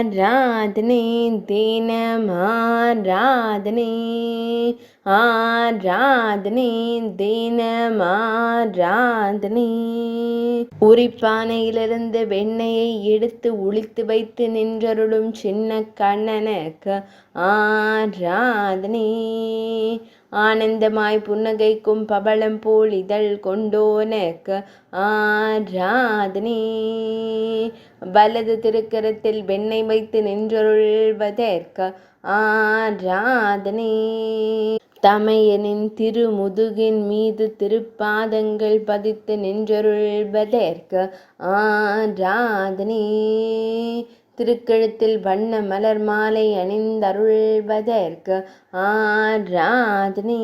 ஆராதனை தினமாராதனை ஆராதனை தினமாராதனை. உரிப்பானையிலிருந்து வெண்ணெயை எடுத்து உளித்து வைத்து நின்றருளும் சின்ன கண்ணனுக்கு ஆராதனை. ஆனந்தமாய் புன்னகைக்கும் பவளம் போல் இதழ் கொண்டோனுக்கு ஆராதனை. வலது திருக்கரத்தில் வெண்ணெய் வைத்து நின்றருள்வதற்கு ஆராதனை. தமையனின் திருமுதுகின் மீது திருப்பாதங்கள் பதித்து நின்றருள்வதற்கு ஆராதனை. திருக்கழுத்தில் வண்ண மலர் மாலை அணிந்தருள்வதற்கு ஆராதனை.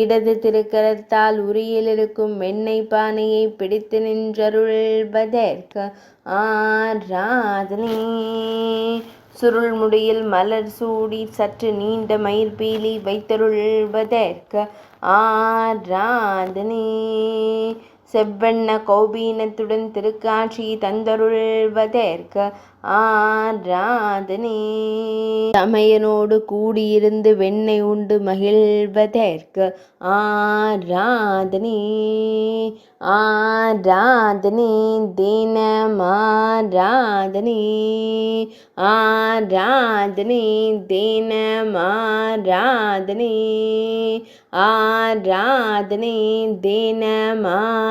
இடது திருக்கரத்தால் உரியில் இருக்கும் வெண்ணெய் பானையை பிடித்து நின்றருள்வதற்கு ஆராதனை. சுருள் முடியில் மலர் சூடி சற்று நீண்ட மயிர்பீலி வைத்தருள்வதற்கு ஆராதனை. செவ்வண்ண கௌபீனத்துடன் திருக்காட்சி தந்தருள்வதற்கு ஆராதனை. தமையனோடு கூடியிருந்து வெண்ணெய் உண்டு மகிழ்வதற்கு ஆராதனை. ஆராதனை தினமாராதனை ஆராதனை தினமாராதனை ஆராதனை தினமாராதனை.